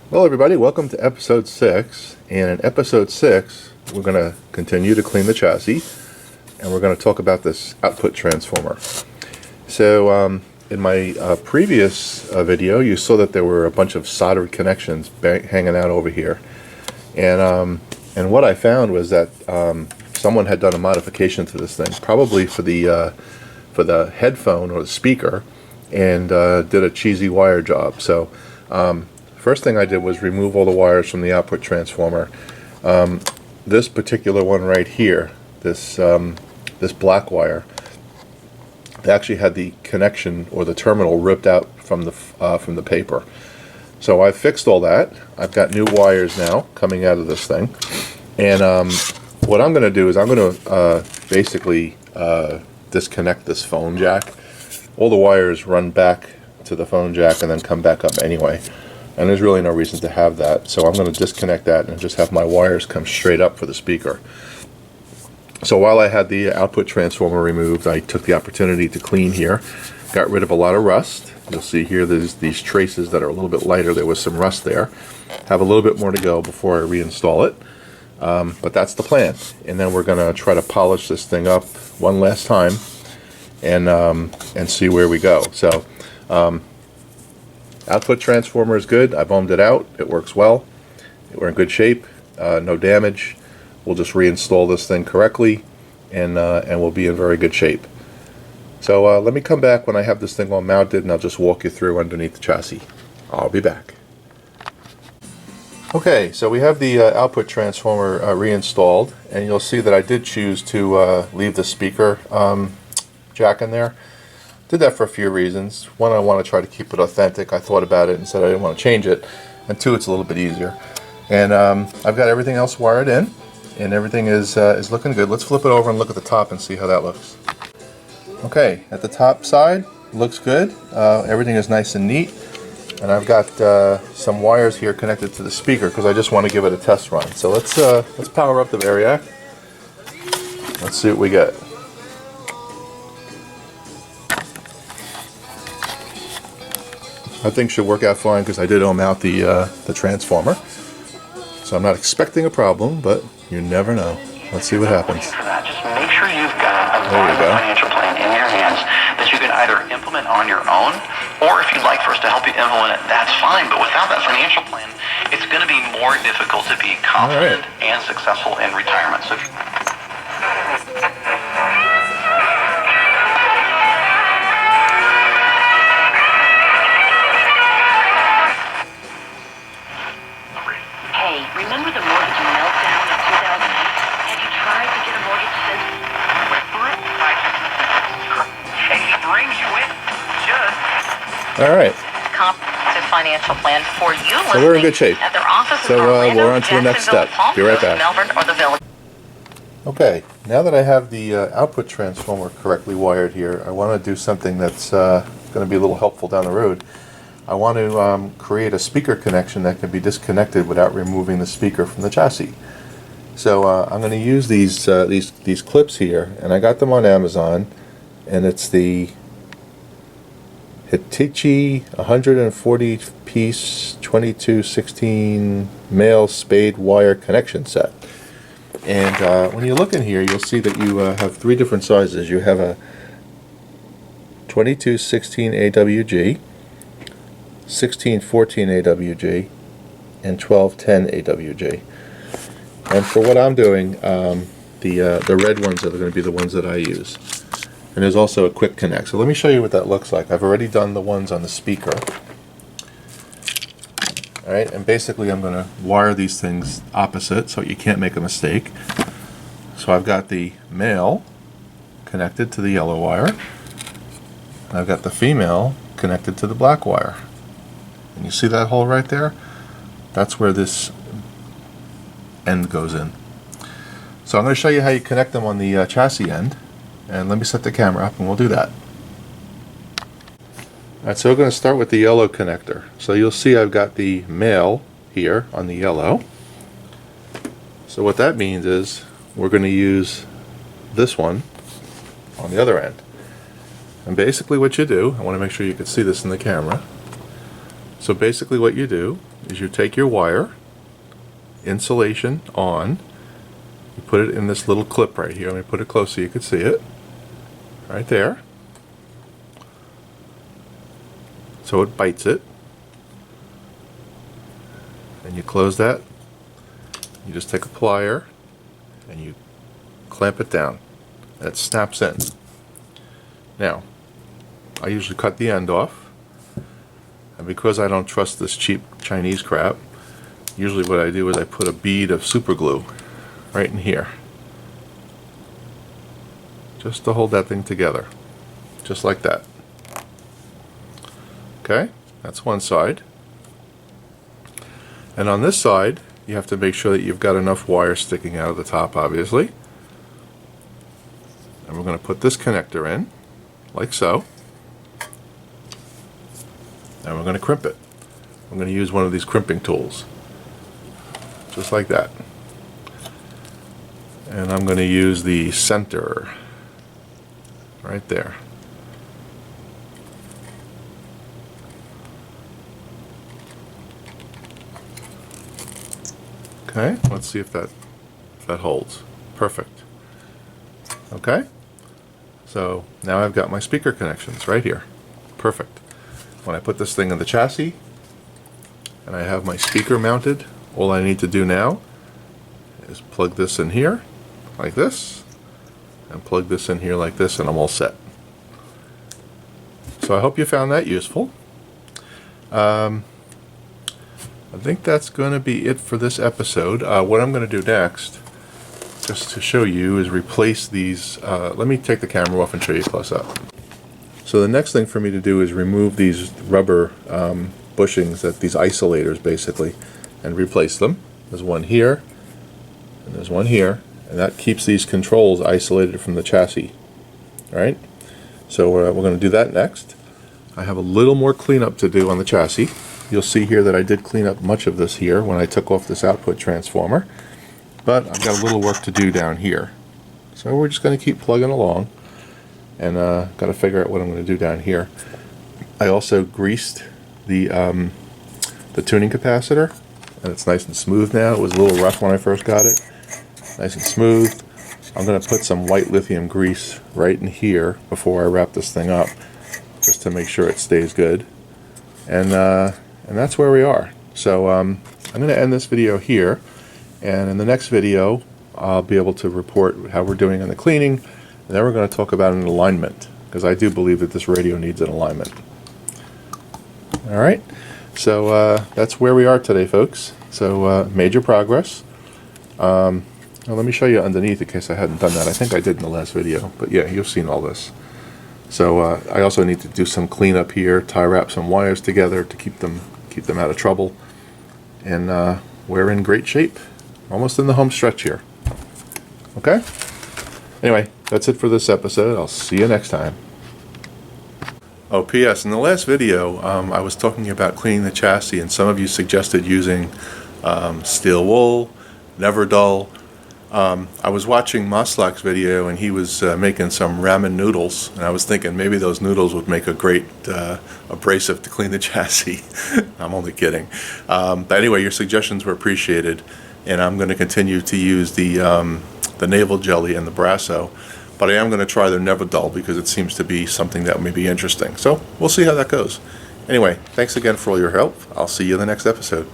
Well, everybody, welcome to episode 6. And in episode 6, we're going to continue to clean the chassis, and we're going to talk about this output transformer. So, in my previous video, you saw that there were a bunch of soldered connections hanging out over here. And what I found was that someone had done a modification to this thing, probably for the headphone or the speaker, and did a cheesy wire job. So, first thing I did was remove all the wires from the output transformer. This particular one right here, this black wire, they actually had the connection or the terminal ripped out from the paper. So I fixed all that. I've got new wires now coming out of this thing, and what I'm going to do is I'm going to basically disconnect this phone jack. All the wires run back to the phone jack and then come back up anyway. And there's really no reason to have that, so I'm going to disconnect that and just have my wires come straight up for the speaker. So while I had the output transformer removed, I took the opportunity to clean here. Got rid of a lot of rust. You'll see here there's these traces that are a little bit lighter. There was some rust there. Have a little bit more to go before I reinstall it. But that's the plan. And then we're going to try to polish this thing up one last time and see where we go. So. Output transformer is good. I've ohmed it out. It works well. We're in good shape. No damage. We'll just reinstall this thing correctly, and we'll be in very good shape. So let me come back when I have this thing all mounted, and I'll just walk you through underneath the chassis. I'll be back. Okay, so we have the output transformer reinstalled, and you'll see that I did choose to leave the speaker jack in there. Did that for a few reasons. One, I want to try to keep it authentic. I thought about it and said I didn't want to change it. And two, it's a little bit easier. And I've got everything else wired in, and everything is looking good. Let's flip it over and look at the top and see how that looks. Okay, at the top side, looks good. Everything is nice and neat. And I've got some wires here connected to the speaker because I just want to give it a test run. So let's power up the Variac. Let's see what we get. I think should work out fine because I did ohm out the transformer. So I'm not expecting a problem, but you never know. Let's see what happens. For that, just make sure you've got a viable financial plan in your hands that you can either implement on your own, or if you'd like for us to help you implement it, that's fine. But without that financial plan, it's going to be more difficult to be confident and successful in retirement. So remember the mortgage meltdown in 2008? Have you tried to get a mortgage since? It brings you in just. All right. Comprehensive financial plan for you. So we're in good shape. At their offices So Orlando, we're on to the next step. Be right back. Melbourne, or the Village. Okay, now that I have the output transformer correctly wired here, I want to do something that's going to be a little helpful down the road. I want to create a speaker connection that can be disconnected without removing the speaker from the chassis. So I'm going to use these clips here, and I got them on Amazon, and it's the Hitachi 140 piece 2216 male spade wire connection set. And when you look in here, you'll see that you have three different sizes. You have a 2216 AWG, 1614 AWG, and 1210 AWG. And for what I'm doing, the red ones are going to be the ones that I use. And there's also a quick connect. So let me show you what that looks like. I've already done the ones on the speaker. Alright, and basically I'm going to wire these things opposite so you can't make a mistake. So I've got the male connected to the yellow wire, and I've got the female connected to the black wire. And you see that hole right there? That's where this end goes in. So I'm going to show you how you connect them on the chassis end, and let me set the camera up and we'll do that. Alright, so we're going to start with the yellow connector. So you'll see I've got the male here on the yellow. So what that means is we're going to use this one on the other end. And basically what you do, I want to make sure you can see this in the camera. So basically what you do is you take your wire, insulation on, you put it in this little clip right here. Let me put it close so you can see it. Right there. So it bites it. And you close that. You just take a plier and you clamp it down. And it snaps in. Now, I usually cut the end off. And because I don't trust this cheap Chinese crap, usually what I do is I put a bead of super glue right in here. Just to hold that thing together. Just like that. Okay, that's one side. And on this side, you have to make sure that you've got enough wire sticking out of the top, obviously. And we're going to put this connector in, like so. And we're going to crimp it. I'm going to use one of these crimping tools. Just like that. And I'm going to use the center right there. Okay, let's see if that holds. Perfect. Okay, so now I've got my speaker connections right here. Perfect. When I put this thing in the chassis and I have my speaker mounted, all I need to do now is plug this in here like this and plug this in here like this, and I'm all set. So I hope you found that useful. I think that's going to be it for this episode. What I'm going to do next, just to show you, is replace these. Let me take the camera off and show you close up. So the next thing for me to do is remove these rubber bushings, these isolators basically, and replace them. There's one here, and there's one here, and that keeps these controls isolated from the chassis. Alright, so we're going to do that next. I have a little more cleanup to do on the chassis. You'll see here that I did clean up much of this here when I took off this output transformer, but I've got a little work to do down here. So we're just going to keep plugging along, and got to figure out what I'm going to do down here. I also greased the tuning capacitor, and it's nice and smooth now. It was a little rough when I first got it. Nice and smooth. I'm going to put some white lithium grease right in here before I wrap this thing up, just to make sure it stays good. And that's where we are. So I'm going to end this video here, and in the next video I'll be able to report how we're doing on the cleaning, and then we're going to talk about an alignment, because I do believe that this radio needs an alignment. Alright, so that's where we are today, folks. So major progress. Now let me show you underneath in case I hadn't done that. I think I did in the last video, but yeah, you've seen all this. So I also need to do some cleanup here, tie wrap some wires together to keep them out of trouble. And we're in great shape. Almost in the home stretch here. Okay? Anyway, that's it for this episode. I'll see you next time. Oh, P.S. In the last video, I was talking about cleaning the chassis, and some of you suggested using steel wool, never dull. I was watching Maslak's video, and he was making some ramen noodles, and I was thinking maybe those noodles would make a great abrasive to clean the chassis. I'm only kidding. But anyway, your suggestions were appreciated, and I'm going to continue to use the navel jelly and the Brasso, but I am going to try the Never Dull because it seems to be something that may be interesting. So we'll see how that goes. Anyway, thanks again for all your help. I'll see you in the next episode.